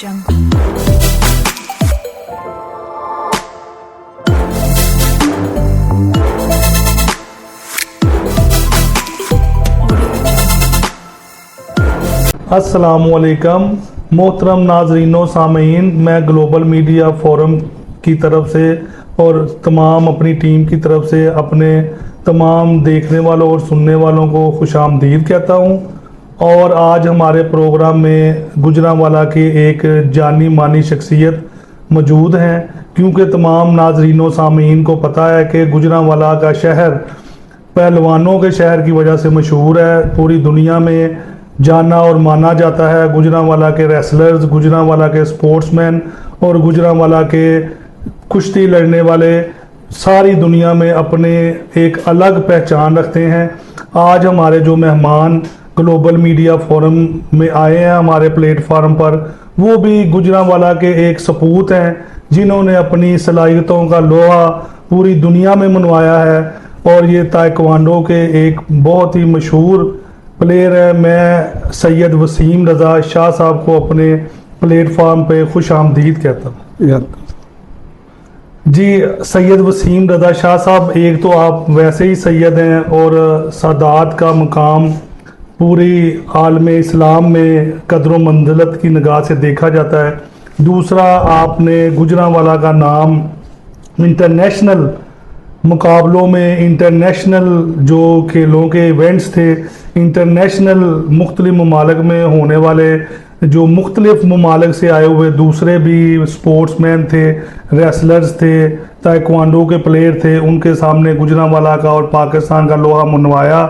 Jungle. अस्सलामुअलैकुम मोहतरम नाजरीनो सामीन, मैं ग्लोबल मीडिया फोरम की तरफ से और तमाम अपनी टीम की तरफ से अपने तमाम देखने वालों और सुनने वालों को खुशामदीद कहता हूं। और आज हमारे प्रोग्राम में गुजरांवाला के एक जानी मानी शख्सियत मौजूद हैं, क्योंकि तमाम नाजरीनो सामीन को पता है कि गुजरांवाला का शहर पहलवानों के शहर की वजह से मशहूर है। पूरी दुनिया में जाना और माना जाता है। गुजरांवाला के रेसलर्स, गुजरांवाला के स्पोर्ट्समैन और गुजरांवाला के कुश्ती लड़ने वाले सारी दुनिया में अपने एक अलग पहचान रखते हैं। आज हमारे जो मेहमान ग्लोबल मीडिया फोरम में आए हैं हमारे प्लेटफार्म पर, वो भी गुजरांवाला के एक सपूत हैं जिन्होंने अपनी सलाहियतों का लोहा पूरी दुनिया में मनवाया है। और ये ताइक्वांडो के एक बहुत ही मशहूर प्लेयर है। मैं सैयद वसीम रज़ा शाह साहब को अपने प्लेटफार्म पे खुश आमदीद कहता हूँ। जी सैयद वसीम रज़ा शाह साहब, एक तो आप वैसे ही सैयद हैं और सादात का मुकाम पूरी आलम इस्लाम में कदर मंजिलत की निगाह से देखा जाता है। दूसरा, आपने गुजरांवाला का नाम इंटरनेशनल मुकाबलों में, इंटरनेशनल जो खेलों के इवेंट्स थे, इंटरनेशनल मुख्तलिफ ममालिक में होने वाले जो मुख्तलिफ ममालिक से आए हुए दूसरे भी स्पोर्ट्समैन थे, रेसलर्स थे, ताइक्वांडो के प्लेयर थे, उनके सामने गुजरांवाला का और पाकिस्तान का लोहा मनवाया।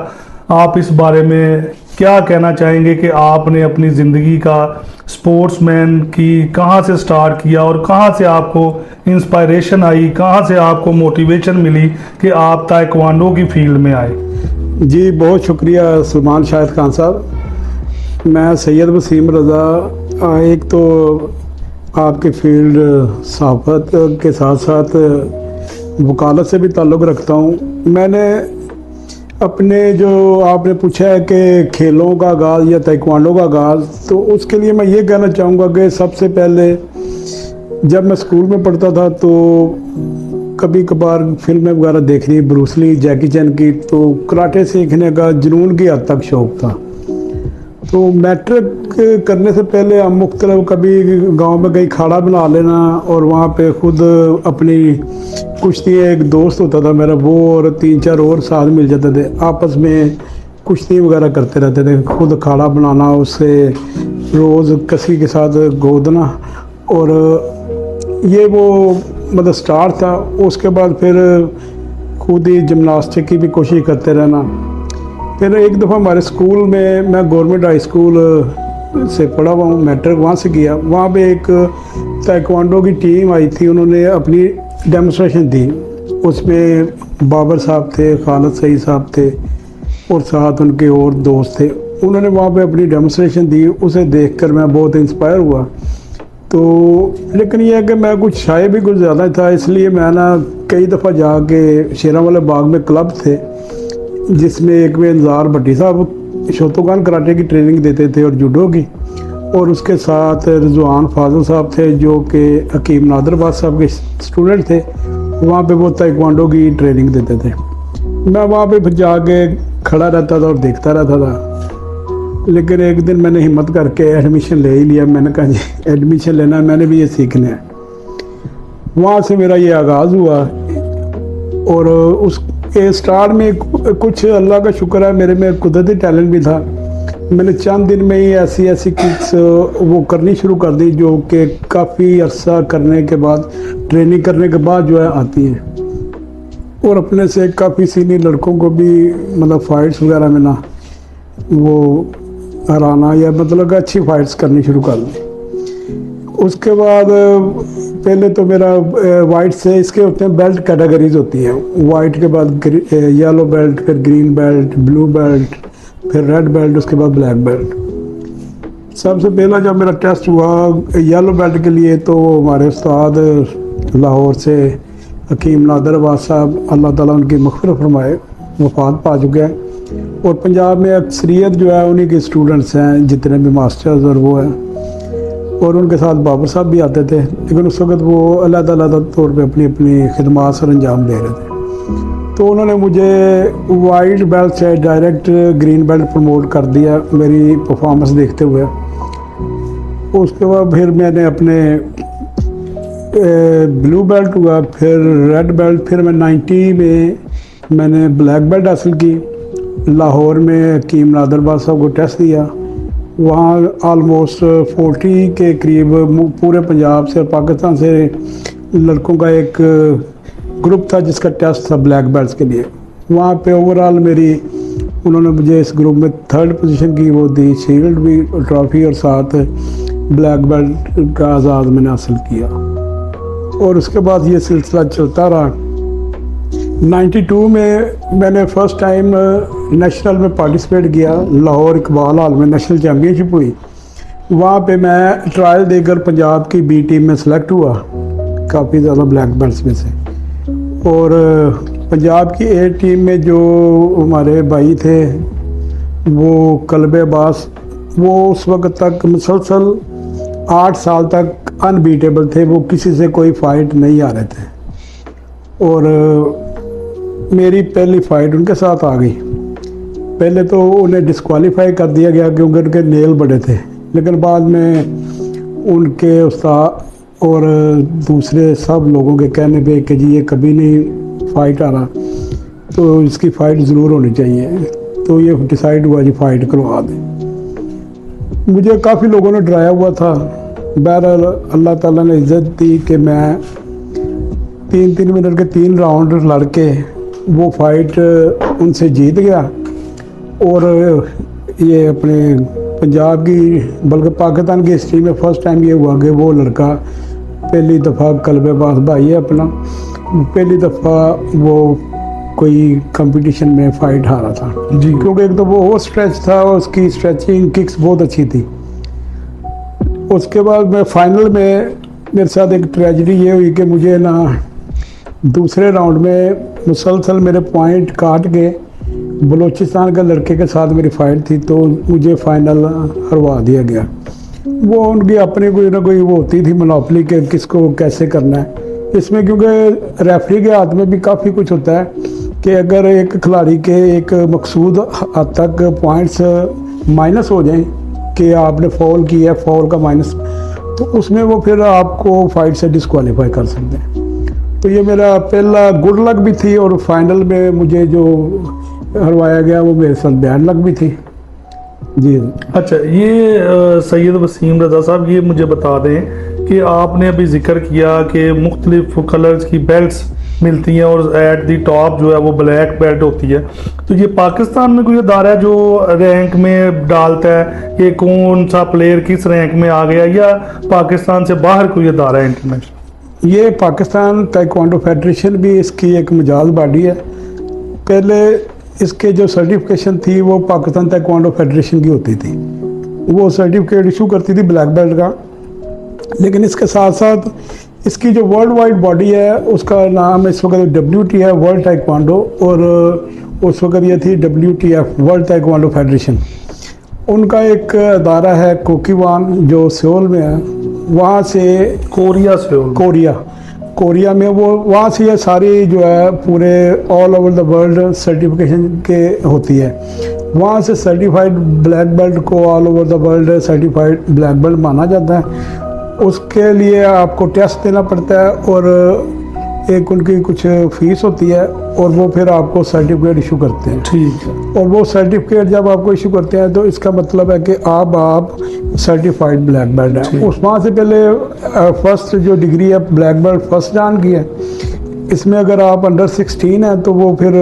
आप इस बारे में क्या कहना चाहेंगे कि आपने अपनी ज़िंदगी का स्पोर्ट्समैन की कहाँ से स्टार्ट किया और कहाँ से आपको इंस्पायरेशन आई, कहाँ से आपको मोटिवेशन मिली कि आप ताइक्वांडो की फील्ड में आए? जी बहुत शुक्रिया सलमान शाहिद खान साहब। मैं सैयद वसीम रज़ा, एक तो आपके फील्ड सहाफ़त के साथ साथ वकालत से भी ताल्लुक़ रखता हूँ। मैंने अपने जो आपने पूछा है कि खेलों का आगाज़ या ताइक्वांडो का आगाज़, तो उसके लिए मैं ये कहना चाहूँगा कि सबसे पहले जब मैं स्कूल में पढ़ता था तो कभी कभार फिल्में वगैरह देखनी, ब्रूस ली, जैकी चैन की, तो कराटे सीखने का जुनून की हद तक शौक़ था। तो मैट्रिक करने से पहले हम मुख्तलिफ कभी गांव में कहीं खाड़ा बना लेना और वहाँ पे खुद अपनी कुश्ती, एक दोस्त होता था मेरा, वो और 3-4 और साथ मिल जाते थे, आपस में कुश्ती वगैरह करते रहते थे। खुद खाड़ा बनाना, उससे रोज़ कसी के साथ गोदना, और ये वो मतलब स्टार्ट था। उसके बाद फिर खुद ही जिमनास्टिक की भी कोशिश करते रहना। फिर एक दफ़ा हमारे स्कूल में, मैं गवर्नमेंट हाई स्कूल से पढ़ा हुआ हूँ, मैट्रिक वहाँ से किया। वहाँ पे एक ताइक्वांडो की टीम आई थी, उन्होंने अपनी डेमोस्ट्रेशन दी। उसमें बाबर साहब थे, खालिद सईद साहब थे और साथ उनके और दोस्त थे। उन्होंने वहाँ पे अपनी डेमोस्ट्रेशन दी, उसे देखकर मैं बहुत इंस्पायर हुआ। तो लेकिन यह है कि मैं कुछ शाये भी कुछ ज़्यादा था, इसलिए मैं ना कई दफ़ा जाके शेरांवाला बाग में क्लब थे जिसमें एक में इंतज़ार भट्टी साहब शोतोकान कराटे की ट्रेनिंग देते थे और जूडो की, और उसके साथ रिजवान फाजल साहब थे जो कि हकीम नादरबाद साहब के स्टूडेंट थे। वहाँ पे वो ताइक्वांडो की ट्रेनिंग देते थे। मैं वहाँ पे फिर जाके खड़ा रहता था और देखता रहता था। लेकिन एक दिन मैंने हिम्मत करके एडमिशन ले ही लिया। मैंने कहा जी एडमिशन लेना है, मैंने भी ये सीखना है। वहाँ से मेरा ये आगाज़ हुआ और उसके स्टार्ट में कुछ अल्लाह का शुक्र है मेरे में कुदरती टैलेंट भी था। मैंने चंद दिन में ही ऐसी किक्स वो करनी शुरू कर दी जो कि काफ़ी अरसा करने के बाद, ट्रेनिंग करने के बाद जो है आती हैं। और अपने से काफ़ी सीनियर लड़कों को भी मतलब फ़ाइट्स वगैरह में ना वो हराना या मतलब अच्छी फ़ाइट्स करनी शुरू कर दी। उसके बाद पहले तो मेरा वाइट से, इसके होते हैं बेल्ट कैटेगरीज होती हैं। वाइट के बाद येलो बेल्ट, फिर ग्रीन बेल्ट, ब्लू बेल्ट, फिर रेड बेल्ट, उसके बाद ब्लैक बेल्ट। सबसे पहला जब मेरा टेस्ट हुआ येलो बेल्ट के लिए, तो हमारे उस्ताद लाहौर से हकीम नादरबाद साहब, अल्लाह ताला उनकी मग़फ़िरत फरमाए, वफ़ात पा चुके हैं। और पंजाब में अक्सरियत जो है उन्हीं के स्टूडेंट्स हैं, जितने भी मास्टर्स और वो हैं। और उनके साथ बाबर साहब भी आते थे, लेकिन उस वक्त वो अलग-अलग तौर पे अपनी अपनी खिदमात सर अंजाम दे रहे थे। तो उन्होंने मुझे वाइट बेल्ट से डायरेक्ट ग्रीन बेल्ट प्रमोट कर दिया मेरी परफॉर्मेंस देखते हुए। उसके बाद फिर मैंने अपने ब्लू बेल्ट हुआ, फिर रेड बेल्ट, फिर मैं 90 में मैंने ब्लैक बेल्ट हासिल की। लाहौर में हकीम नादर बादशाह को टेस्ट दिया, वहाँ ऑलमोस्ट 40 के करीब पूरे पंजाब से और पाकिस्तान से लड़कों का एक ग्रुप था जिसका टेस्ट था ब्लैक बेल्ट्स के लिए। वहाँ पे ओवरऑल मेरी उन्होंने मुझे इस ग्रुप में 3rd पोजीशन की वो दी, शील्ड भी, ट्रॉफी और साथ ब्लैक बेल्ट का आज़ाद मैंने हासिल किया। और उसके बाद ये सिलसिला चलता रहा। 92 में मैंने फ़र्स्ट टाइम नेशनल में पार्टिसिपेट किया, लाहौर इकबाल हॉल में नेशनल चैम्पियनशिप हुई। वहाँ पे मैं ट्रायल देकर पंजाब की बी टीम में सेलेक्ट हुआ, काफ़ी ज़्यादा ब्लैक बेल्ट्स में से। और पंजाब की ए टीम में जो हमारे भाई थे वो कल्बे अब्बास, वो उस वक्त तक मुसलसल 8 साल तक अनबीटेबल थे, वो किसी से कोई फाइट नहीं आ रहे थे। और मेरी पहली फाइट उनके साथ आ गई। पहले तो उन्हें डिस्क्वालीफाई कर दिया गया क्योंकि उनके नेल बड़े थे, लेकिन बाद में उनके उस्ताद और दूसरे सब लोगों के कहने पे कि जी ये कभी नहीं फाइट आ रहा, तो इसकी फ़ाइट ज़रूर होनी चाहिए। तो ये डिसाइड हुआ जी फ़ाइट करवा दें। मुझे काफ़ी लोगों ने डराया हुआ था, बहरहाल अल्लाह ताला ने इज़्ज़त दी कि मैं 3 मिनट के 3 राउंड लड़ के वो फाइट उनसे जीत गया। और ये अपने पंजाब की बल्कि पाकिस्तान की हिस्ट्री में फ़र्स्ट टाइम ये हुआ कि वो लड़का पहली दफ़ा कल्बे अब्बास भाई है अपना, पहली दफ़ा वो कोई कंपटीशन में फ़ाइट हारा था जी। क्योंकि एक तो वो स्ट्रेच था और उसकी स्ट्रेचिंग किक्स बहुत अच्छी थी। उसके बाद मैं फाइनल में मेरे साथ एक ट्रेजेडी ये हुई कि मुझे ना दूसरे राउंड में मुसलसल मेरे पॉइंट काट के बलूचिस्तान के लड़के के साथ मेरी फ़ाइट थी, तो मुझे फाइनल हरवा दिया गया। वो उनकी अपनी कोई ना कोई वो होती थी मोनोपोली के किसको कैसे करना है इसमें, क्योंकि रेफरी के हाथ में भी काफ़ी कुछ होता है कि अगर एक खिलाड़ी के एक मकसूद हद तक पॉइंट्स माइनस हो जाएं कि आपने फॉल किया, फॉल का माइनस, तो उसमें वो फिर आपको फाइट से डिस्क्वालीफाई कर सकते हैं। तो ये मेरा पहला गुड लक भी थी और फाइनल में मुझे जो हरवाया गया वो मेरे साथ बैड लक भी थी जी। अच्छा, ये सैयद वसीम रज़ा साहब, ये मुझे बता दें कि आपने अभी जिक्र किया कि मुख्तलिफ कलर्स की बेल्ट्स मिलती हैं और एट दी टॉप जो है वो ब्लैक बेल्ट होती है। तो ये पाकिस्तान में कोई अदारा है जो रैंक में डालता है कि कौन सा प्लेयर किस रैंक में आ गया, या पाकिस्तान से बाहर कोई अदारा है इंटरनेशनल? ये पाकिस्तान ताइक्वांडो फेडरेशन भी इसकी एक मजाज बॉडी है। पहले इसके जो सर्टिफिकेशन थी वो पाकिस्तान ताइक्वांडो फेडरेशन की होती थी, वो सर्टिफिकेट इशू करती थी ब्लैक बेल्ट का। लेकिन इसके साथ साथ इसकी जो वर्ल्ड वाइड बॉडी है उसका नाम इस वक्त WT है, वर्ल्ड ताइक्वांडो, और उस वक्त ये थी WTF, वर्ल्ड ताइक्वांडो फेडरेशन। उनका एक अदारा है कोकीवान जो सियोल में है, वहाँ से कोरिया में वो वहाँ से ये सारी जो है पूरे all over the world certification के होती है। वहाँ से सर्टिफाइड ब्लैक बेल्ट को all over the world certified black belt माना जाता है। उसके लिए आपको टेस्ट देना पड़ता है और एक उनकी कुछ फीस होती है और वो फिर आपको सर्टिफिकेट इशू करते हैं। ठीक है। और वो सर्टिफिकेट जब आपको इशू करते हैं तो इसका मतलब है कि आप सर्टिफाइड ब्लैक बेल्ट हैं। उस वहाँ से पहले फर्स्ट जो डिग्री है ब्लैक बेल्ट फर्स्ट डान की है। इसमें अगर आप अंडर 16 हैं तो वो फिर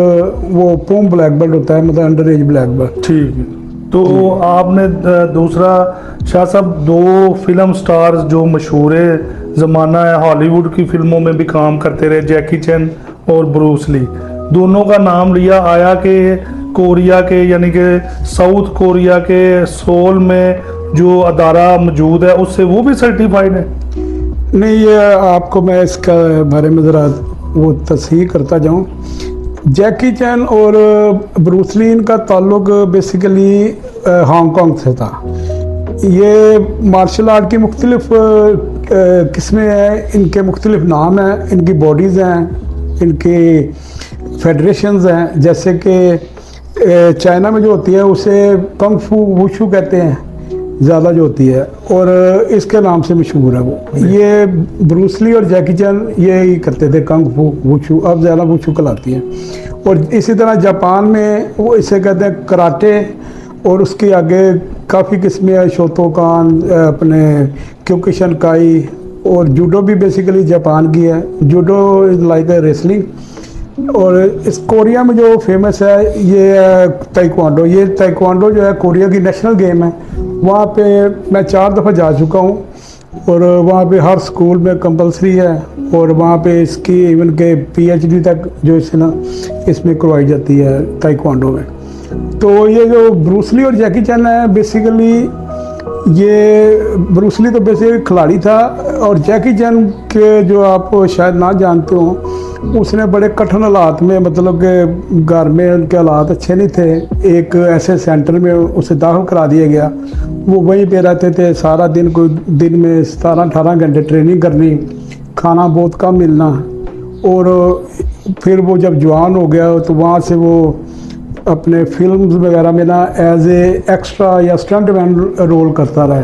वो पोम ब्लैक बेल्ट होता है, मतलब अंडर एज ब्लैक बेल्ट। ठीक है। तो आपने दूसरा शाह साहब 2 फिल्म स्टार्स जो मशहूर ज़माना है, हॉलीवुड की फिल्मों में भी काम करते रहे, जैकी चैन और ब्रूस ली, दोनों का नाम लिया आया कि कोरिया के यानी कि साउथ कोरिया के सोल में जो अदारा मौजूद है उससे वो भी सर्टिफाइड है? नहीं, ये आपको मैं इसका बारे में ज़रा वो तस्हीह करता जाऊँ। जैकी चैन और ब्रूस ली का ताल्लुक बेसिकली हांगकांग से था। ये मार्शल आर्ट की मुख्तलिफ किस्में हैं, इनके मुख्तलिफ नाम हैं, इनकी बॉडीज़ हैं, इनकी फेडरेशंस हैं। जैसे कि चाइना में जो होती है उसे कंग फू वुशु कहते हैं ज़्यादा जो होती है, और इसके नाम से मशहूर है वो। ये ब्रूस ली और जैकी चैन ये ही करते थे कंग फू वुशु, अब ज़्यादा वुशु कहलाती है। और इसी तरह जापान में वो इसे कहते हैं कराटे, और उसके आगे काफ़ी किस्में हैं, शोतोकान, अपने क्योकुशिनकाई, और जूडो भी बेसिकली जापान की है। Judo is like a wrestling. और इस कोरिया में जो फेमस है ये है ताइक्वांडो। ये ताइक्वांडो जो है कोरिया की नेशनल गेम है। वहाँ पे मैं 4 दफ़ा जा चुका हूँ, और वहाँ पे हर स्कूल में कंपलसरी है, और वहाँ पे इसकी इवन के PhD तक जो इसमें करवाई जाती है ताइक्वांडो में। तो ये जो ब्रूस ली और जैकी चैन है, बेसिकली ये ब्रूस ली तो बेसिकली खिलाड़ी था, और जैकी चैन के जो आप शायद ना जानते हो, उसने बड़े कठिन हालात में, मतलब कि घर में उनके हालात अच्छे नहीं थे, एक ऐसे सेंटर में उसे दाखिल करा दिया गया। वो वहीं पे रहते थे सारा दिन, कोई दिन में 17-18 घंटे ट्रेनिंग करनी, खाना बहुत कम मिलना। और फिर वो जब जवान हो गया तो वहाँ से वो अपने फिल्म्स वगैरह में ना एज ए एक्स्ट्रा या स्टंट मैन रोल करता रहा,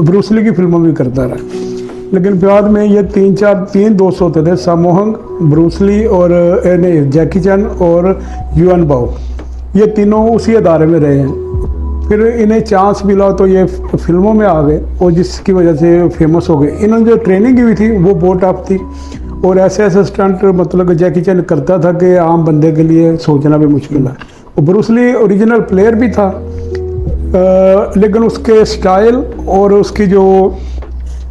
ब्रूस ली की फिल्मों में करता रहा। लेकिन बाद में ये 3 दोस्त होते थे, समोहंग, ब्रूस ली और नहीं जैकी चैन और युआन बाओ, ये तीनों उसी अदारे में रहे हैं। फिर इन्हें चांस मिला तो ये फिल्मों में आ गए, और जिसकी वजह से फेमस हो गए। इन्होंने जो ट्रेनिंग की हुई थी वो बहुत टफ थी, और ऐसे ऐसे स्टंट मतलब जैकी चैन करता था कि आम बंदे के लिए सोचना भी मुश्किल है। और ब्रूस ली ओरिजिनल प्लेयर भी था, लेकिन उसके स्टाइल और उसकी जो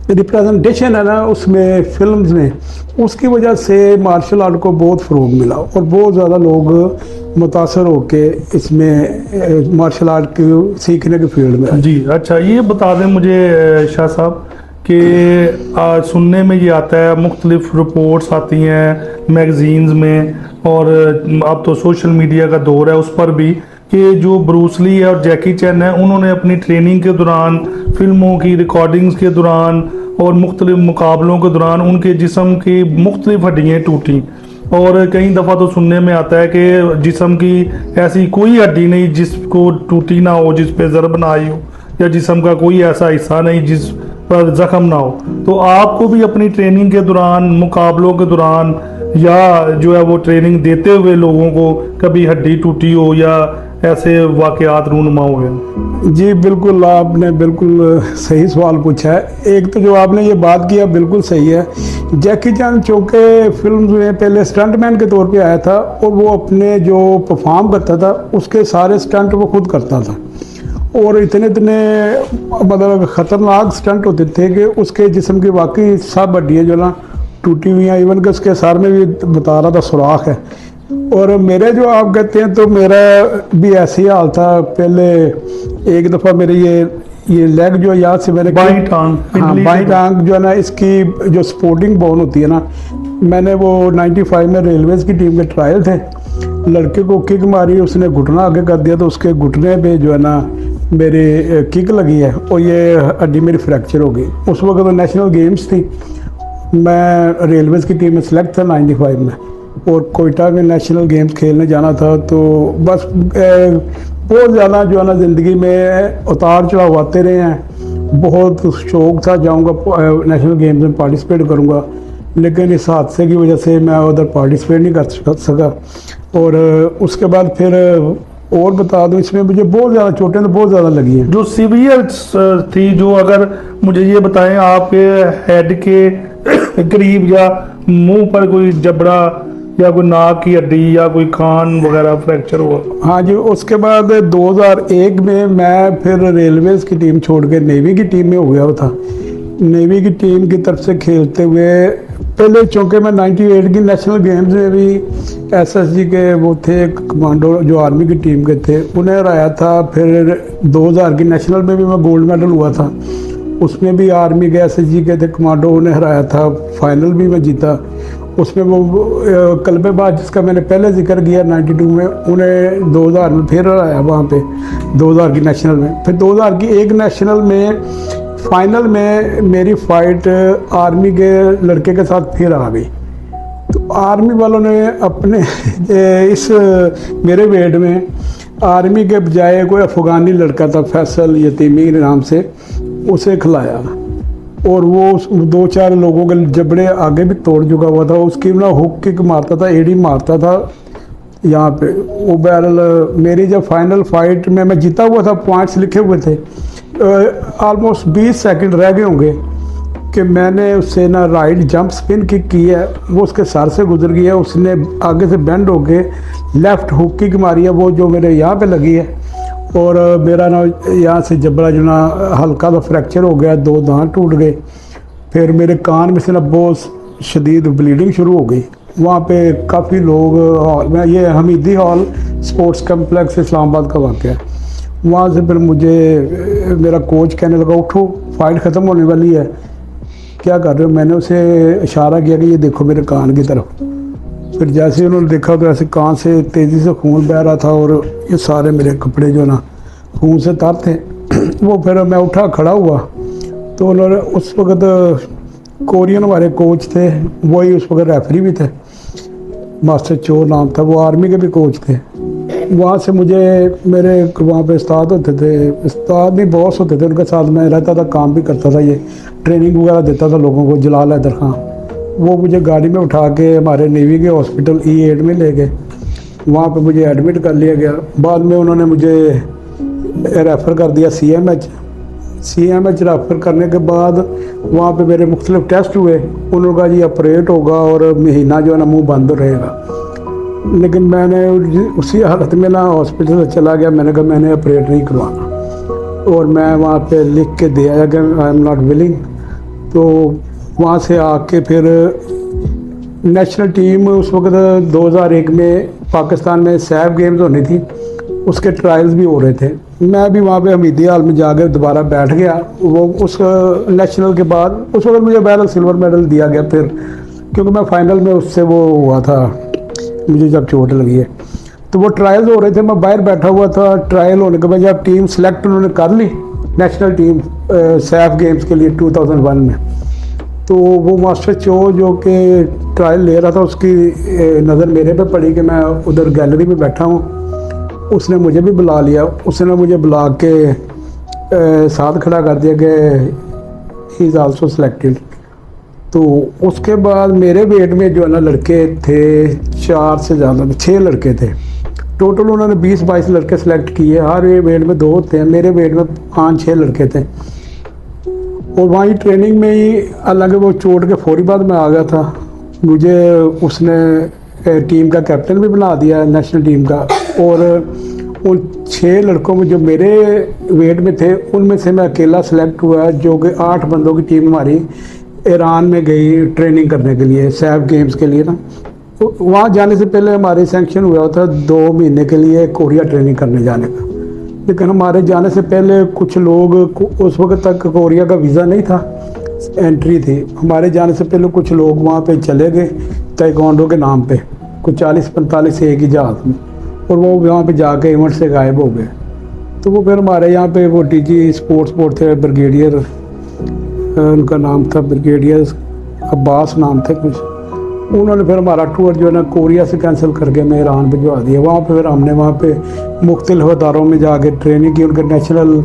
रिप्रेजेंटेशन है ना उसमें फिल्म्स में, उसकी वजह से मार्शल आर्ट को बहुत फ़रोग मिला, और बहुत ज़्यादा लोग मुतासर होके इसमें मार्शल आर्ट की सीखने के फील्ड में आए। जी अच्छा, ये बता दें मुझे शाह साहब कि सुनने में ये आता है, मुख्तलिफ रिपोर्ट्स आती हैं मैगजीन्स में, और अब तो सोशल मीडिया का दौर है उस पर भी, कि जो ब्रूस ली है और जैकी चैन है, उन्होंने अपनी ट्रेनिंग के दौरान, फिल्मों की रिकॉर्डिंग्स के दौरान और मुख्तलिफ मुकाबलों के दौरान उनके जिस्म की मुख्तलिफ हड्डियाँ टूटी। और कई दफ़ा तो सुनने में आता है कि जिस्म की ऐसी कोई हड्डी नहीं जिसको टूटी ना हो, जिस पे ज़रब ना आई हो, या जिस्म का कोई ऐसा हिस्सा नहीं जिस पर ज़ख्म ना हो। तो आपको भी अपनी ट्रेनिंग के दौरान, मुकाबलों के दौरान, या जो है वो ट्रेनिंग देते हुए लोगों को कभी हड्डी टूटी हो या ऐसे वाक़यात रूनुमा हुए? जी बिल्कुल, आपने बिल्कुल सही सवाल पूछा है। एक तो जो आपने ये बात किया बिल्कुल सही है। जैकी चैन चूँकि फिल्म में पहले स्टंटमैन के तौर पे आया था, और वो अपने जो परफॉर्म करता था उसके सारे स्टंट वो खुद करता था, और इतने मतलब ख़तरनाक स्टंट होते थे कि उसके जिस्म की वाकई सब हड्डियाँ जो ना टूटी हुई हैं। इवन कि उसके सर में भी बता रहा था सुराख है। और मेरे जो आप कहते हैं तो मेरा भी ऐसे ही हाल था। पहले एक दफ़ा मेरे ये लेग जो याद से मेरे बाईं टांग, हाँ बाईं टांग जो है ना, इसकी जो स्पोर्टिंग बोन होती है ना, मैंने वो 95 में रेलवेज़ की टीम के ट्रायल थे, लड़के को किक मारी, उसने घुटना आगे कर दिया, तो उसके घुटने पे जो है ना मेरे किक लगी है, और ये हड्डी मेरी फ्रैक्चर हो गई। उस वक्त तो नेशनल गेम्स थी, मैं रेलवेज़ की टीम में सेलेक्ट था 95 में, और कोयटा में नेशनल गेम्स खेलने जाना था। तो बस बहुत ज़्यादा जो है ना ज़िंदगी में उतार चढ़ाव आते रहे हैं। बहुत शौक़ था जाऊंगा नेशनल गेम्स में पार्टिसिपेट करूंगा, लेकिन इस हादसे की वजह से मैं उधर पार्टिसिपेट नहीं कर सका। और उसके बाद फिर और बता दूं, इसमें मुझे बहुत ज़्यादा चोटें तो बहुत ज़्यादा लगी हैं। जो सीवियर थी, जो अगर मुझे ये बताएं, आपके हेड के करीब या मुंह पर कोई जबड़ा या कोई नाक की हड्डी या कोई कान वगैरह फ्रैक्चर हुआ? हाँ जी, उसके बाद 2001 में मैं फिर रेलवेज़ की टीम छोड़ के नेवी की टीम में हो गया था। नेवी की टीम की तरफ से खेलते हुए पहले, चूँकि मैं 98 की नेशनल गेम्स में भी SSG के वो थे कमांडो, जो आर्मी की टीम के थे, उन्हें हराया था। फिर 2000 की नेशनल में भी मैं गोल्ड मेडल हुआ था, उसमें भी आर्मी के SSG के थे कमांडो, उन्हें हराया था। फाइनल भी मैं जीता। उसमें वो कल्बेबाज जिसका मैंने पहले जिक्र किया 92 में, उन्हें 2000 में फिर हराया वहाँ पे, 2000 की नेशनल में। फिर 2000 की एक नेशनल में फाइनल में मेरी फाइट आर्मी के लड़के के साथ फिर आ गई। तो आर्मी वालों ने अपने इस मेरे वेट में आर्मी के बजाय कोई अफगानी लड़का था फैसल यतीमी नाम से, उसे खिलाया और वो 2-4 लोगों के जबड़े आगे भी तोड़ चुका हुआ था। उसकी ना हुक किक मारता था, एडी मारता था यहाँ पे। वो बहरहाल मेरी जब फाइनल फाइट में मैं जीता हुआ था, पॉइंट्स लिखे हुए थे, ऑलमोस्ट 20 सेकंड रह गए होंगे कि मैंने उससे ना राइट जंप स्पिन किक की है, वो उसके सर से गुजर गया। उसने आगे से बेंड होके लेफ्ट हुक किक मारी है, वो जो मेरे यहाँ पे लगी है, और मेरा ना यहाँ से जबड़ा जो ना हल्का सा फ्रैक्चर हो गया, 2 दांत टूट गए। फिर मेरे कान में से ना बहुत शदीद ब्लीडिंग शुरू हो गई। वहाँ पे काफ़ी लोग हॉल में, ये Hamidi hall sports complex Islamabad का वाक़या है, वहाँ से फिर मुझे मेरा कोच कहने लगा उठो फाइट ख़त्म होने वाली है, क्या कर रहे हो। मैंने उसे इशारा किया कि ये देखो मेरे कान की तरफ। फिर जैसे उन्होंने देखा तो ऐसे कान से तेज़ी से खून बह रहा था और ये सारे मेरे कपड़े जो ना खून से तर थे। वो फिर मैं उठा खड़ा हुआ तो उन्होंने उस वक्त कोरियन हमारे कोच थे, वही उस वक्त रेफरी भी थे, मास्टर चो नाम था, वो आर्मी के भी कोच थे। वहाँ से मुझे मेरे वहाँ पे उस्ताद होते थे, उस्ताद भी बॉस होते थे, उनके साथ मैं रहता था, काम भी करता था, ये ट्रेनिंग वगैरह देता था लोगों को। जलाल हैदर खां, वो मुझे गाड़ी में उठा के हमारे नेवी के हॉस्पिटल E8 में ले गए। वहाँ पे मुझे एडमिट कर लिया गया। बाद में उन्होंने मुझे रेफ़र कर दिया CMH रेफ़र करने के बाद वहाँ पे मेरे मुख्तलिफ टेस्ट हुए। उन्होंने कहा जी ऑपरेट होगा और महीना जो है ना मुँह बंद रहेगा। लेकिन मैंने उसी हालत में ना हॉस्पिटल से चला गया। मैंने कहा मैंने ऑपरेट नहीं करवाना, और मैं वहाँ पे लिख के दे आया कि आई एम नॉट विलिंग। तो वहाँ से आके फिर नेशनल टीम उस वक्त 2001 में पाकिस्तान में सैफ गेम्स होनी थी, उसके ट्रायल्स भी हो रहे थे। मैं भी वहाँ पे हमीदी हाल में जाकर दोबारा बैठ गया। वो उस नेशनल के बाद उस वक्त मुझे बहरहाल सिल्वर मेडल दिया गया फिर, क्योंकि मैं फाइनल में उससे वो हुआ था, मुझे जब चोट लगी है। तो वो ट्रायल्स हो रहे थे, मैं बाहर बैठा हुआ था। ट्रायल होने के बाद जब टीम सेलेक्ट उन्होंने कर ली, नेशनल टीम सैफ गेम्स के लिए 2001 में, तो वो मास्टर चो जो कि ट्रायल ले रहा था, उसकी नज़र मेरे पे पड़ी कि मैं उधर गैलरी में बैठा हूँ। उसने मुझे भी बुला लिया। उसने मुझे बुला के साथ खड़ा कर दिया कि ही इज़ आल्सो सिलेक्टेड। तो उसके बाद मेरे वेट में जो है ना लड़के थे 4 से ज़्यादा, 6 लड़के थे टोटल। उन्होंने 20-22 लड़के सेलेक्ट किए, हर वेट में 2 थे, मेरे वेट में 5-6 लड़के थे। और वहीं ट्रेनिंग में ही, हालांकि वो चोट के फौरी बाद मैं आ गया था, मुझे उसने टीम का कैप्टन भी बना दिया नेशनल टीम का। और उन 6 लड़कों में जो मेरे वेट में थे, उनमें से मैं अकेला सेलेक्ट हुआ, जो कि 8 बंदों की टीम हमारी ईरान में गई ट्रेनिंग करने के लिए, सैफ गेम्स के लिए ना। तो वहाँ जाने से पहले हमारे सैंक्शन हुआ था 2 महीने के लिए कोरिया ट्रेनिंग करने जाने का। लेकिन हमारे जाने से पहले कुछ लोग, उस वक्त तक कोरिया का वीज़ा नहीं था, एंट्री थी। हमारे जाने से पहले कुछ लोग वहाँ पे चले गए ताइक्वांडो के नाम पे, कुछ 40-45 से एक ही जहाज़ में, और वो वहाँ पे जाके इवेंट से गायब हो गए। तो वो फिर हमारे यहाँ पे वो DG स्पोर्ट्स बोर्ड थे, ब्रिगेडियर उनका नाम था, ब्रिगेडियर अब्बास नाम थे कुछ, उन्होंने फिर हमारा टूर जो है ना कोरिया से कैंसिल करके मैं ईरान भिजवा दिया। वहाँ पे फिर हमने वहाँ पे मुख्तलिफ अदारों में जाके ट्रेनिंग की उनके नेशनल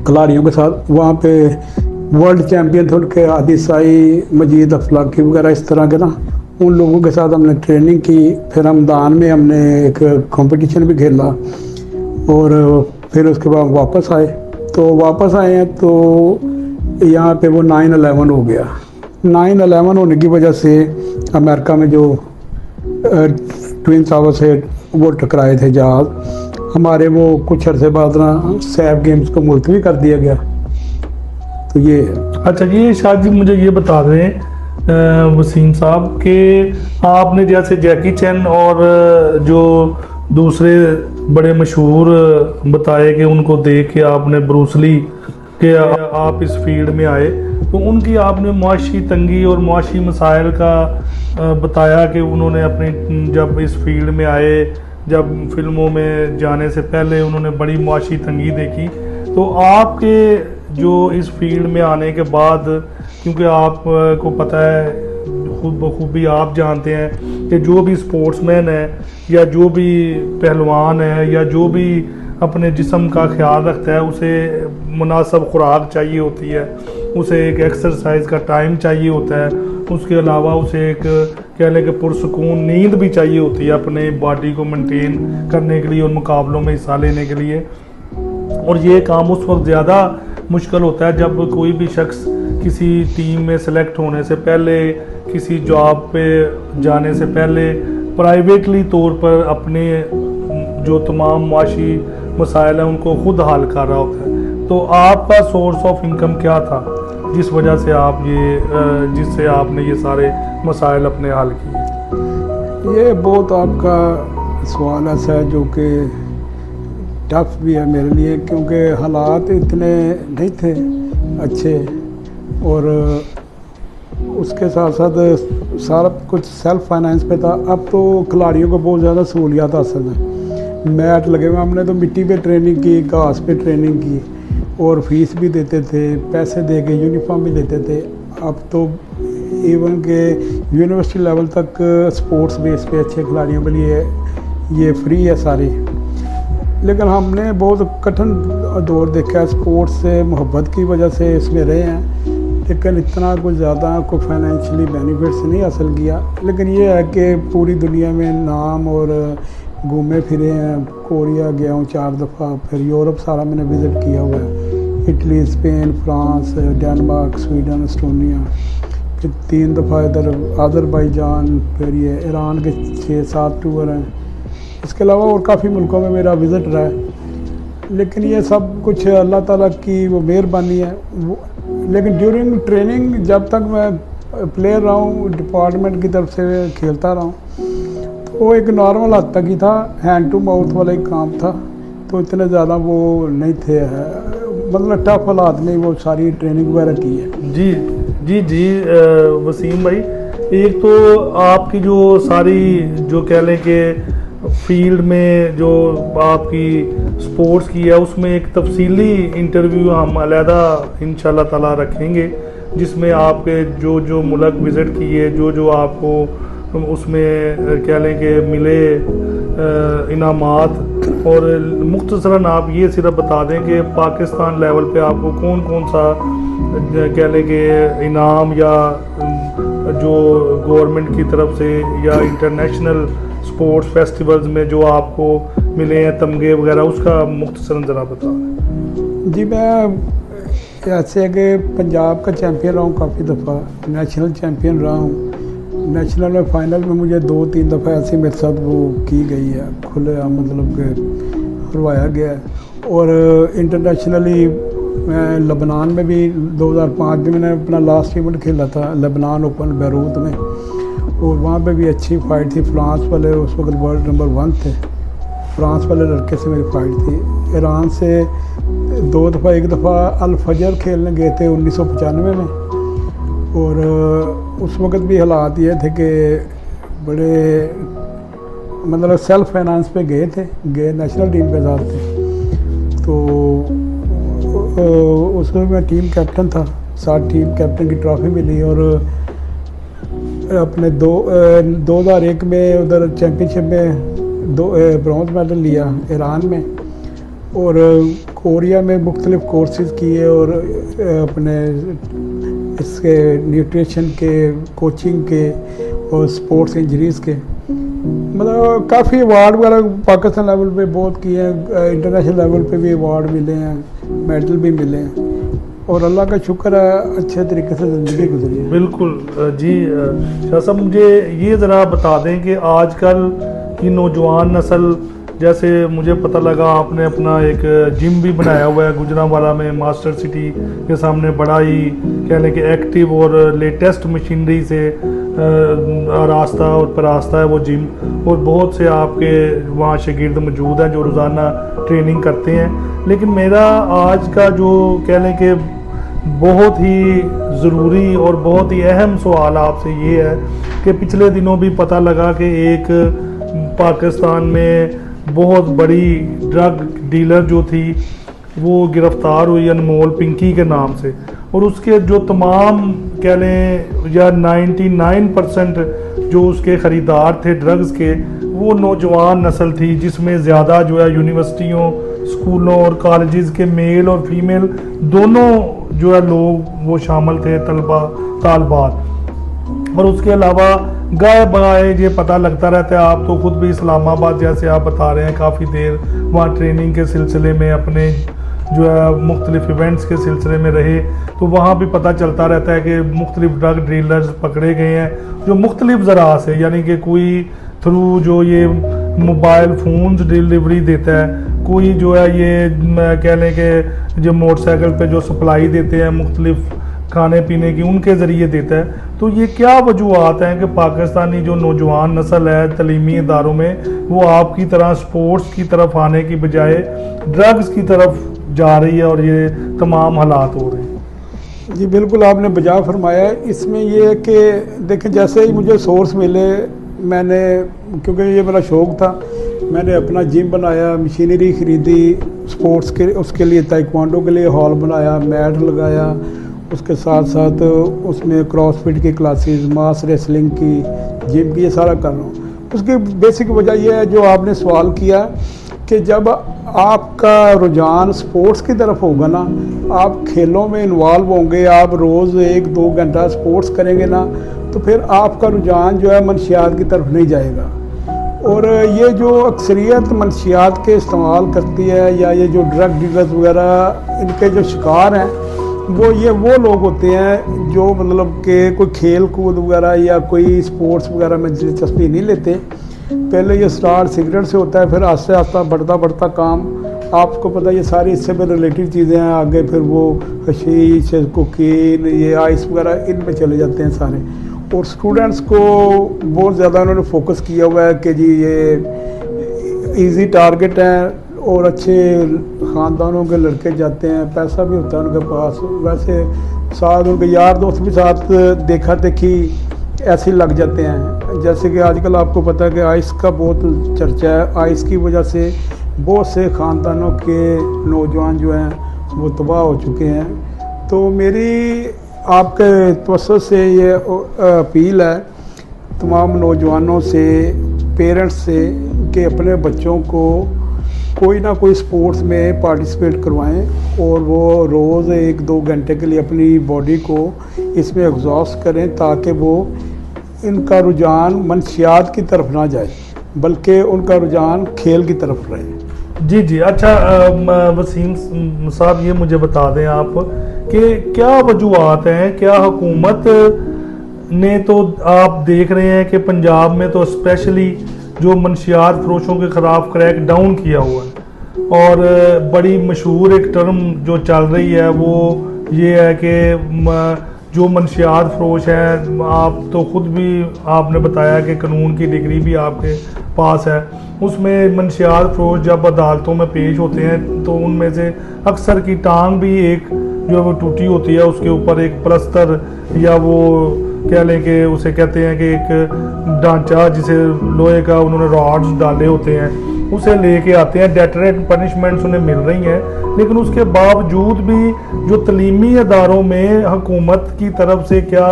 खिलाड़ियों के साथ। वहाँ पे वर्ल्ड चैम्पियन थे उनके, आदिसाई, मजीद अफलाकी वगैरह इस तरह के ना, उन लोगों के साथ हमने ट्रेनिंग की। फिर रमदान में हमने एक कंपटीशन भी खेला, और फिर उसके बाद वापस आए। तो वापस आए हैं तो यहाँ पे वो 9/11 हो गया। 9/11 होने की वजह से अमेरिका में जो ट्विन टावर से वो टकराए थे जहाज़ हमारे, वो कुछ अरसे बाद ना सैफ गेम्स को मुलतवी कर दिया गया। तो ये अच्छा, ये शायद जी मुझे ये बता दें वसीम साहब कि आपने जैसे जैकी चैन और जो दूसरे बड़े मशहूर बताए कि उनको देख के आपने ब्रूस ली के आप इस फील्ड में आए, तो उनकी आपने मुआशी तंगी और मुआशी मसाइल का बताया कि उन्होंने अपनी जब इस फील्ड में आए, जब फिल्मों में जाने से पहले उन्होंने बड़ी मुआशी तंगी देखी। तो आपके जो इस फील्ड में आने के बाद, क्योंकि आपको पता है, खुद बखूबी आप जानते हैं कि जो भी स्पोर्ट्समैन है या जो भी पहलवान है या जो भी अपने जिस्म का ख्याल रखता है, उसे मुनासिब खुराक चाहिए होती है, उसे एक एक्सरसाइज का टाइम चाहिए होता है, उसके अलावा उसे एक कह लें कि पुरसकून नींद भी चाहिए होती है अपने बॉडी को मेंटेन करने के लिए और मुकाबलों में हिस्सा लेने के लिए। और ये काम उस वक्त ज़्यादा मुश्किल होता है जब कोई भी शख्स किसी टीम में सेलेक्ट होने से पहले, किसी जॉब पे जाने से पहले प्राइवेटली तौर पर अपने जो तमाम मुआशी मसाइल हैं उनको खुद हल कर रहा होता है। तो आपका सोर्स ऑफ इनकम क्या था जिस वजह से आप जिससे आपने ये सारे मसाइल अपने हल किए? ये बहुत आपका सवाल ऐसा है जो कि टफ भी है मेरे लिए, क्योंकि हालात इतने नहीं थे अच्छे, और उसके साथ साथ सारा कुछ सेल्फ फाइनेंस पे था। अब तो खिलाड़ियों को बहुत ज़्यादा सहूलियात हासिल है, मैट लगे हुए, हमने तो मिट्टी पे ट्रेनिंग की, घास पे ट्रेनिंग की, और फीस भी देते थे, पैसे दे के यूनिफॉर्म भी देते थे। अब तो इवन के यूनिवर्सिटी लेवल तक स्पोर्ट्स बेस पे अच्छे खिलाड़ियों के लिए ये फ्री है सारी। लेकिन हमने बहुत कठिन दौर देखा है, स्पोर्ट्स से मोहब्बत की वजह से इसमें रहे हैं, लेकिन इतना कुछ ज़्यादा कोई फाइनेंशियली बेनिफिट्स नहीं हासिल किया। लेकिन ये है कि पूरी दुनिया में नाम और घूमे फिरे हैं। कोरिया गया हूँ 4 दफ़ा, फिर यूरोप सारा मैंने विज़िट किया हुआ है, Italy, Spain, France, Denmark, Sweden, Estonia, फिर 3 दफ़ा इधर अज़रबैजान, फिर ये ईरान के 6-7 टूर हैं। इसके अलावा और काफ़ी मुल्कों में मेरा विज़िट रहा है। लेकिन ये सब कुछ अल्लाह ताला की वो मेहरबानी है। लेकिन ड्यूरिंग ट्रेनिंग जब तक मैं प्लेयर रहा हूँ, डिपार्टमेंट की तरफ से खेलता रहा हूँ, तो वो एक नॉर्मल हद तक ही था, हैंड टू माउथ वाला ही काम था, तो इतने ज़्यादा वो नहीं थे, मतलब टफ हालात में वो सारी ट्रेनिंग वगैरह की है। जी जी जी वसीम भाई, एक तो आपकी जो सारी जो कह लें कि फील्ड में जो आपकी स्पोर्ट्स की है, उसमें एक तफसीली इंटरव्यू हम अलहदा इंशाल्लाह ताला रखेंगे, जिसमें आपके जो जो मुल्क विज़िट किए, जो जो आपको उसमें कह लें कि मिले इनामात, और मुख्तसरन आप ये सिर्फ बता दें कि पाकिस्तान लेवल पे आपको कौन कौन सा कह लें कि इनाम या जो गवर्नमेंट की तरफ से या इंटरनेशनल स्पोर्ट्स फेस्टिवल्स में जो आपको मिले हैं तमगे वगैरह, उसका मुख्तसरन ज़रा बता दें। जी, मैं ऐसे है कि पंजाब का चैम्पियन रहा हूँ काफ़ी दफ़ा, नेशनल चैम्पियन रहा हूँ। नेशनल में फ़ाइनल में मुझे 2-3 दफ़ा ऐसे मेरे साथ वो की गई है, खुले मतलब के हरवाया गया है। और इंटरनेशनली मैं लेबनान में भी 2005 में मैंने अपना लास्ट इवेंट खेला था, लेबनान ओपन बैरूत में, और वहाँ पे भी अच्छी फ़ाइट थी। फ्रांस वाले उस वक्त वर्ल्ड नंबर 1 थे, फ्रांस वाले लड़के से मेरी फ़ाइट थी। ईरान से 2 दफ़ा, एक दफ़ा अल फजर खेलने गए थे 1995 में, और उस वक्त भी हालात ये थे कि बड़े मतलब सेल्फ फाइनेंस पे गए नेशनल टीम के साथ थे। तो उसमें मैं टीम कैप्टन था, साथ टीम कैप्टन की ट्रॉफी मिली, और अपने 2001 में उधर चैम्पियनशिप में ब्रॉन्ज मेडल लिया ईरान में, और कोरिया में मुख्तलिफ कोर्सेज़ किए, और अपने इसके न्यूट्रिशन के, कोचिंग के और स्पोर्ट्स इंजरीज़ के, मतलब काफ़ी अवार्ड वगैरह पाकिस्तान लेवल पे बहुत किए हैं, इंटरनेशनल लेवल पे भी अवार्ड मिले हैं, मेडल भी मिले हैं, और अल्लाह का शुक्र है अच्छे तरीके से ज़िंदगी गुजरी है। बिल्कुल जी शाह साहब, मुझे ये ज़रा बता दें कि आजकल की नौजवान नस्ल, जैसे मुझे पता लगा आपने अपना एक जिम भी बनाया हुआ है गुजरांवाला में, मास्टर सिटी के सामने, बड़ा ही कह लें कि एक्टिव और लेटेस्ट मशीनरी से रास्ता और परास्ता है वो जिम, और बहुत से आपके वहाँ शागिर्द मौजूद हैं जो रोज़ाना ट्रेनिंग करते हैं। लेकिन मेरा आज का जो कह लें कि बहुत ही ज़रूरी और बहुत ही अहम सवाल आपसे ये है कि पिछले दिनों भी पता लगा कि एक पाकिस्तान में बहुत बड़ी ड्रग डीलर जो थी वो गिरफ्तार हुई अनमोल पिंकी के नाम से, और उसके जो तमाम कह लें या 99% जो उसके ख़रीदार थे ड्रग्स के वो नौजवान नस्ल थी, जिसमें ज़्यादा जो है यूनिवर्सिटियों, स्कूलों और कॉलेजेस के मेल और फीमेल दोनों जो है लोग वो शामिल थे, तलबा तालबात। और उसके अलावा गाय बगाए ये पता लगता रहता है, आप तो खुद भी इस्लामाबाद जैसे आप बता रहे हैं काफ़ी देर वहाँ ट्रेनिंग के सिलसिले में अपने जो है मुख्तलिफ इवेंट्स के सिलसिले में रहे, तो वहाँ भी पता चलता रहता है कि मुख्तलिफ ड्रग डीलर्स पकड़े गए हैं जो मुख्तलिफ ज़रा से, यानी कि कोई थ्रू जो ये मोबाइल फ़ोन्स डिलीवरी देता है, कोई जो है ये कह लें कि जो मोटरसाइकिल पे जो सप्लाई देते हैं मुख्तलिफ खाने पीने की उनके ज़रिए देता है। तो ये क्या वजूहत हैं कि पाकिस्तानी जो नौजवान नस्ल है तलीमी इदारों में वो आपकी तरह स्पोर्ट्स की तरफ आने की बजाय ड्रग्स की तरफ जा रही है और ये तमाम हालात हो रहे हैं? जी बिल्कुल, आपने बजा फरमाया है। इसमें ये है कि देखें, जैसे ही मुझे सोर्स मिले, मैंने, क्योंकि ये मेरा शौक़ था, मैंने अपना जिम बनाया, मशीनरी ख़रीदी स्पोर्ट्स के, उसके लिए ताइक्वांडो के लिए हॉल बनाया, मैट लगाया, उसके साथ साथ उसमें क्रॉसफिट की क्लासेस, मास रेसलिंग की, जिम की, ये सारा कर रहा हूँ। उसकी बेसिक वजह यह है जो आपने सवाल किया कि जब आपका रुझान स्पोर्ट्स की तरफ होगा ना, आप खेलों में इन्वॉल्व होंगे, आप रोज़ 1-2 घंटा स्पोर्ट्स करेंगे ना, तो फिर आपका रुझान जो है मनशियात की तरफ नहीं जाएगा। और ये जो अक्सरियत मनशियात के इस्तेमाल करती है या ये जो ड्रग डीलर्स वगैरह इनके जो शिकार हैं वो लोग होते हैं जो मतलब कि कोई खेल कूद वगैरह या कोई स्पोर्ट्स वगैरह में दिलचस्पी नहीं लेते। पहले ये स्टार्ट सिगरेट से होता है, फिर आस्ते आस्ते बढ़ता काम, आपको पता है ये सारी इससे भी रिलेटिव चीज़ें हैं, आगे फिर वो हशीश, कोकीन, ये आइस वगैरह इनमें चले जाते हैं सारे। और स्टूडेंट्स को बहुत ज़्यादा उन्होंने फोकस किया हुआ है कि जी ये इजी टारगेट है और अच्छे ख़ानदानों के लड़के जाते हैं, पैसा भी होता है उनके पास, वैसे साथ उनके यार दोस्त भी साथ देखा देखी ऐसे लग जाते हैं। जैसे कि आजकल आपको पता है कि आइस का बहुत चर्चा है, आइस की वजह से बहुत से ख़ानदानों के नौजवान जो हैं वो तबाह हो चुके हैं। तो मेरी आपके तवज्जो से ये अपील है तमाम नौजवानों से, पेरेंट्स से, कि अपने बच्चों को कोई ना कोई स्पोर्ट्स में पार्टिसिपेट करवाएं और वो रोज़ 1-2 घंटे के लिए अपनी बॉडी को इसमें एग्जॉस्ट करें, ताकि वो इनका रुझान मनशियात की तरफ ना जाए बल्कि उनका रुझान खेल की तरफ रहे। जी। अच्छा, वसीम साहब ये मुझे बता दें आप कि क्या वजूहत हैं, क्या हुकूमत ने, तो आप देख रहे हैं कि पंजाब में तो स्पेशली जो मनशियात फरोशों के ख़िलाफ़ क्रैक डाउन किया हुआ है, और बड़ी मशहूर एक टर्म जो चल रही है वो ये है कि जो मनशियात फरोश हैं, आप तो ख़ुद भी आपने बताया कि कानून की डिग्री भी आपके पास है, उसमें मनशियात फरोश जब अदालतों में पेश होते हैं तो उनमें से अक्सर की टांग भी एक जो है वो टूटी होती है, उसके ऊपर एक प्लस्तर या वो कह लें कि उसे कहते हैं कि एक ढांचा जिसे लोहे का उन्होंने रॉड्स डाले होते हैं, उसे लेके आते हैं। डेटरेंट पनिशमेंट्स उन्हें मिल रही हैं, लेकिन उसके बावजूद भी जो तलीमी अदारों में हुकूमत की तरफ से क्या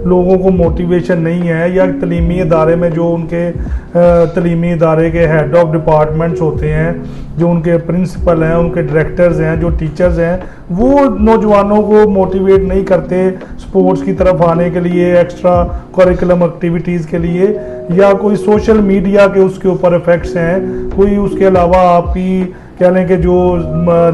लोगों को मोटिवेशन नहीं है, या तलीमी अदारे में जो उनके तलीमी अदारे के हेड ऑफ डिपार्टमेंट्स होते हैं, जो उनके प्रिंसिपल हैं, उनके डायरेक्टर्स हैं, जो टीचर्स हैं, वो नौजवानों को मोटिवेट नहीं करते स्पोर्ट्स की तरफ आने के लिए, एक्स्ट्रा करिकुलम एक्टिविटीज़ के लिए, या कोई सोशल मीडिया के उसके ऊपर इफ़ेक्ट्स हैं, कोई उसके अलावा आपकी कह लें कि जो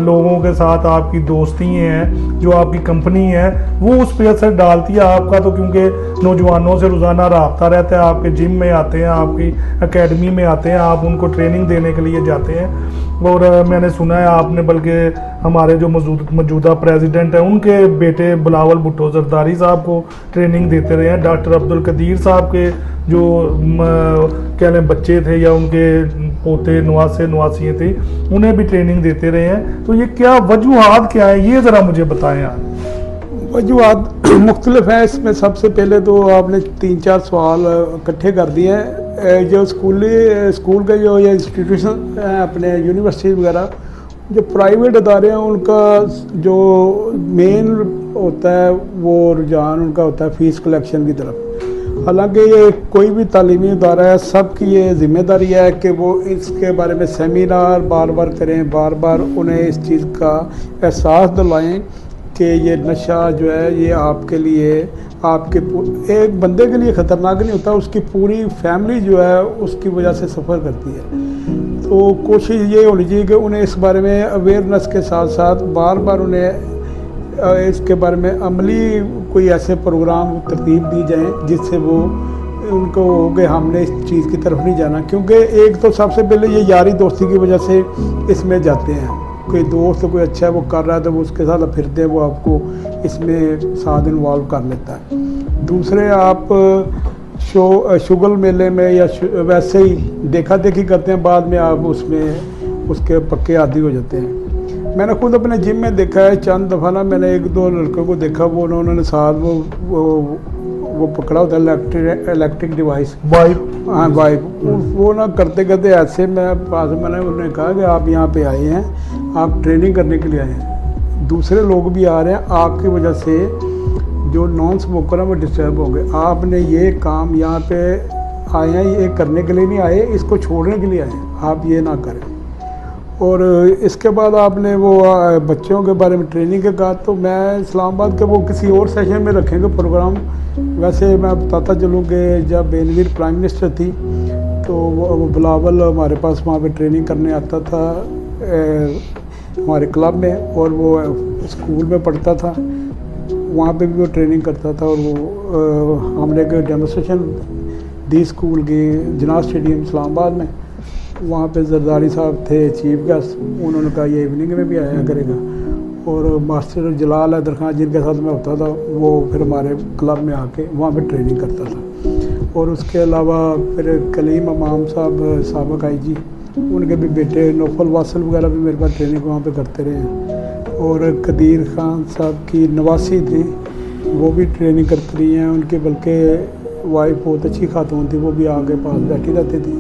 लोगों के साथ आपकी दोस्ती हैं, जो आपकी कंपनी है, वो उस पर असर डालती है आपका। तो क्योंकि नौजवानों से रोज़ाना रब्ता रहता है, आपके जिम में आते हैं, आपकी एकेडमी में आते हैं, आप उनको ट्रेनिंग देने के लिए जाते हैं। और मैंने सुना है आपने बल्कि हमारे जो मौजूदा प्रेसिडेंट हैं उनके बेटे बिलावल भुट्टो जरदारी साहब को ट्रेनिंग देते रहे हैं, डॉक्टर अब्दुल कदीर साहब के जो कह लें बच्चे थे या उनके पोते नवासियाँ थी, उन्हें भी ट्रेनिंग देते रहे हैं। तो ये क्या वजूहात क्या है, ये ज़रा मुझे बताएं आप। वजूहत मुख्तलिफ हैं इसमें। सबसे पहले तो आपने 3-4 सवाल इकट्ठे कर दिए हैं। जो स्कूल के जो ये इंस्टीट्यूशन हैं अपने यूनिवर्सिटी वगैरह, जो प्राइवेट अदारे हैं उनका जो मेन होता है वो रुझान उनका होता है फ़ीस कलेक्शन की तरफ। हालांकि ये कोई भी तालीमी अदारा है, सबकी ये ज़िम्मेदारी है कि वो इसके बारे में सेमिनार बार बार करें, बार बार उन्हें इस चीज़ का एहसास दिलाएं कि ये नशा जो है ये आपके लिए, आपके एक बंदे के लिए ख़तरनाक नहीं होता, उसकी पूरी फैमिली जो है उसकी वजह से सफ़र करती है। तो कोशिश ये होनी चाहिए कि उन्हें इस बारे में अवेयरनेस के साथ साथ बार बार उन्हें इसके बारे में अमली कोई ऐसे प्रोग्राम तरतीब दी जाए जिससे वो उनको हो कि हमने इस चीज़ की तरफ नहीं जाना। क्योंकि एक तो सबसे पहले ये यारी दोस्ती की वजह से इसमें जाते हैं। कोई दोस्त कोई अच्छा है वो कर रहा है तो वो उसके साथ फिरते हैं, वो आपको इसमें साथ इन्वॉल्व कर लेता है। दूसरे आप शुगल मेले में या वैसे ही देखा देखी करते हैं, बाद में आप उसमें उसके पक्के आदी हो जाते हैं। मैंने खुद अपने जिम में देखा है, चंद दफ़ा ना मैंने 1-2 लड़कों को देखा, वो उन्होंने साथ वो पकड़ा होता है इलेक्ट्रिक डिवाइस, वाइप। हाँ वाइप, वो ना करते करते ऐसे मैंने उन्हें कहा कि आप यहाँ पे आए हैं, आप ट्रेनिंग करने के लिए आए हैं, दूसरे लोग भी आ रहे हैं, आपकी वजह से जो नॉन स्मोकर है वो डिस्टर्ब हो गए। आपने ये काम यहाँ पे आए हैं ये करने के लिए नहीं आए, इसको छोड़ने के लिए आए हैं, आप ये ना करें। और इसके बाद आपने वो बच्चों के बारे में ट्रेनिंग के कहा, तो मैं इस्लामाबाद के वो किसी और सेशन में रखेंगे प्रोग्राम। वैसे मैं बताता चलूँ कि जब बेनज़ीर प्राइम मिनिस्टर थी तो वो बिलावल हमारे पास वहाँ पे ट्रेनिंग करने आता था हमारे क्लब में, और वो स्कूल में पढ़ता था, वहाँ पे भी वो ट्रेनिंग करता था। और वो हमने एक डेमोस्ट्रेशन दी स्कूल की जना स्टेडियम इस्लामाबाद में, वहाँ पे जरदारी साहब थे चीफ गेस्ट, उन्होंने कहा ये इवनिंग में भी आया करेगा। और मास्टर जलाल हैदर खान जिनके साथ मैं होता था वो फिर हमारे क्लब में आके वहाँ पे ट्रेनिंग करता था। और उसके अलावा फिर कलीम इमाम साहब साबिक IG, उनके भी बेटे नौफल वासल वगैरह भी मेरे पास ट्रेनिंग वहाँ पे करते रहे हैं। और कदीर खान साहब की नवासी थी, वो भी ट्रेनिंग करती रही हैं, उनके बल्कि वाइफ बहुत अच्छी खातून थी, वो भी आगे पास बैठी रहती थी।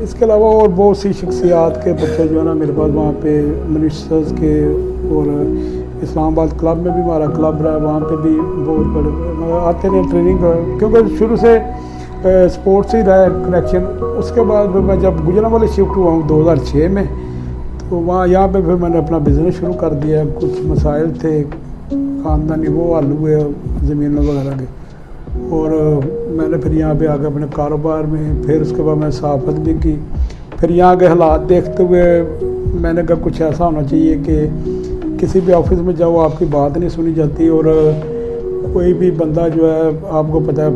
इसके अलावा और बहुत सी शख्सियात के बच्चे जो है ना मेरे पास वहाँ पे मिनिस्टर्स के, और इस्लामाबाद क्लब में भी हमारा क्लब रहा, वहाँ पे भी बहुत बड़े आते रहे ट्रेनिंग, क्योंकि शुरू से स्पोर्ट्स ही रहा है कनेक्शन। उसके बाद मैं जब गुजरांवाले शिफ्ट हुआ हूँ 2006 में, तो वहाँ यहाँ पे फिर मैंने अपना बिज़नेस शुरू कर दिया। कुछ मसाइल थे ख़ानदानी, वो हल हुए ज़मीनों वगैरह के, और मैंने फिर यहाँ पे आके अपने कारोबार में, फिर उसके बाद मैं सहाफ़त भी की। फिर यहाँ के हालात देखते हुए मैंने कहा कुछ ऐसा होना चाहिए कि किसी भी ऑफिस में जाओ आपकी बात नहीं सुनी जाती, और कोई भी बंदा जो है आपको पता है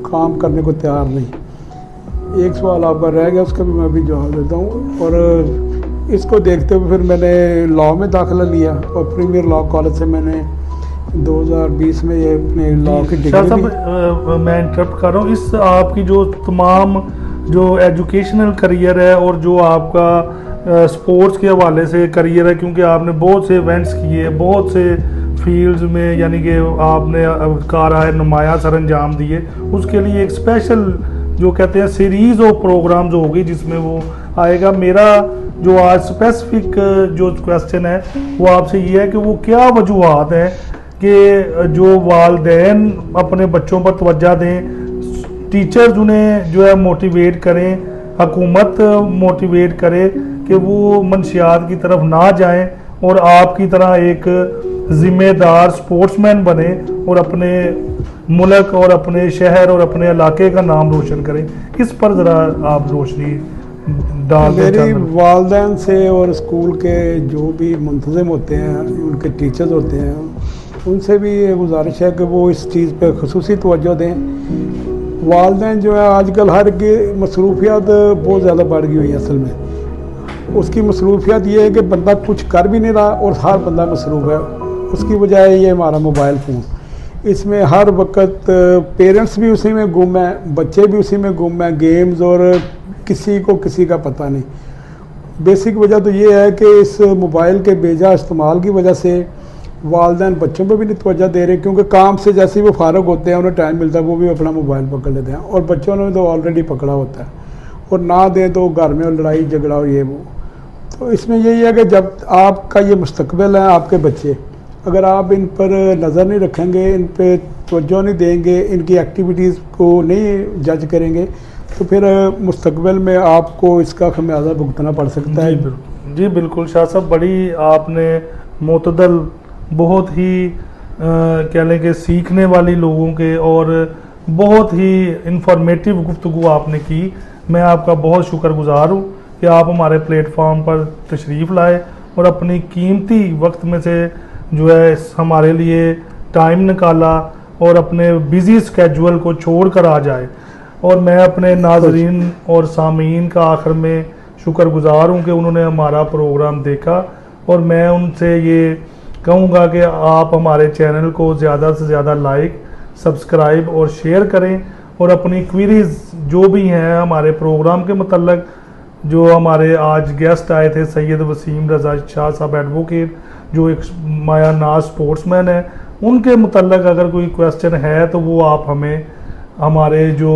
काम करने को तैयार नहीं। एक सवाल आपका रह गया, उसका भी मैं भी जवाब देता हूँ। और इसको देखते हुए फिर मैंने लॉ में दाखिला लिया, और प्रीमियर लॉ कॉलेज से मैंने 2020 में ये अपने लॉ की डिग्री मैं इंटरप्ट कर रहा हूँ। इस आपकी जो तमाम जो एजुकेशनल करियर है और जो आपका स्पोर्ट्स के हवाले से करियर है, क्योंकि आपने बहुत से इवेंट्स किए, बहुत से फील्ड्स में यानी कि आपने कार नुमाया सर अंजाम दिए, उसके लिए एक स्पेशल जो कहते हैं सीरीज़ ऑफ प्रोग्राम्स होगी जिसमें वो आएगा। मेरा जो आज स्पेसिफिक जो क्वेश्चन है वो आपसे ये है कि वो क्या वजूहत हैं कि जो वालिदैन अपने बच्चों पर तवज्जो दें, टीचर्स उन्हें जो है मोटिवेट करें, हुकूमत मोटिवेट करे कि वो मंशियात की तरफ ना जाएं और आपकी तरह एक ज़िम्मेदार स्पोर्ट्समैन बने और अपने मुल्क और अपने शहर और अपने इलाके का नाम रोशन करें। इस पर ज़रा आप रोशनी डाल दें। मेरी वालिदैन से और स्कूल के जो भी मुंतज़िम होते हैं, उनके टीचर्स होते हैं, उनसे भी ये गुजारिश है कि वो इस चीज़ पे ख़ुसूसी तवज्जो दें। वालिदैन जो है आजकल हर की मसरूफियात बहुत ज़्यादा बढ़ गई हुई है। असल में उसकी मसरूफियात ये है कि बंदा कुछ कर भी नहीं रहा और हर बंदा मसरूफ़ है। उसकी वजह है ये हमारा मोबाइल फ़ोन, इसमें हर वक्त पेरेंट्स भी उसी में गुम हैं, बच्चे भी उसी में गुम हैं, गेम्स, और किसी को किसी का पता नहीं। बेसिक वजह तो ये है कि इस मोबाइल के बेजा इस्तेमाल की वजह से वालदैन बच्चों पे भी नहीं तवज्जो दे रहे, क्योंकि काम से जैसे ही वो फारग होते हैं, उन्हें टाइम मिलता है वो भी अपना मोबाइल पकड़ लेते हैं, और बच्चों ने तो ऑलरेडी पकड़ा होता है, और ना दें तो घर में लड़ाई झगड़ा और ये वो। तो इसमें यही है कि जब आपका ये मुस्तकबिल है, आपके बच्चे, अगर आप इन पर नज़र नहीं रखेंगे, इन पे तवज्जो नहीं देंगे, इनकी एक्टिविटीज़ को नहीं जज करेंगे, तो फिर मुस्तकबिल में आपको इसका खमियाजा भुगतना पड़ सकता है। जी बिल्कुल शाह साहब, बड़ी आपने मोतदल, बहुत ही कह लें कि सीखने वाली लोगों के और बहुत ही इंफॉर्मेटिव गुफ्तगू आपने की। मैं आपका बहुत शुक्रगुजार हूँ कि आप हमारे प्लेटफॉर्म पर तशरीफ़ लाए और अपनी कीमती वक्त में से जो है हमारे लिए टाइम निकाला और अपने बिज़ी स्केड्यूल को छोड़ कर आ जाए। और मैं अपने नाजरीन और सामीन का आखिर में शुक्रगुजार हूँ कि उन्होंने हमारा प्रोग्राम देखा, और मैं उनसे ये कहूँगा कि आप हमारे चैनल को ज़्यादा से ज़्यादा लाइक, सब्सक्राइब और शेयर करें, और अपनी क्वेरीज जो भी हैं हमारे प्रोग्राम के मतलब, जो हमारे आज गेस्ट आए थे सैयद वसीम रज़ा शाह साहब एडवोकेट, जो एक माया नाज स्पोर्ट्समैन है, उनके मतलब अगर कोई क्वेश्चन है तो वो आप हमें हमारे जो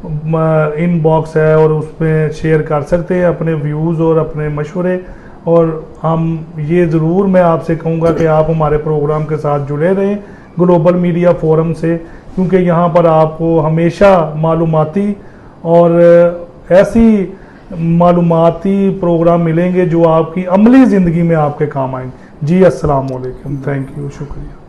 इनबॉक्स है और उसमें शेयर कर सकते हैं अपने व्यूज़ और अपने मशवरे। और हम ये ज़रूर मैं आपसे कहूँगा कि आप हमारे प्रोग्राम के साथ जुड़े रहें ग्लोबल मीडिया फोरम से, क्योंकि यहाँ पर आपको हमेशा मालूमाती और ऐसी मालूमाती प्रोग्राम मिलेंगे जो आपकी अमली ज़िंदगी में आपके काम आएंगे। जी अस्सलाम वालेकुम, थैंक यू, शुक्रिया।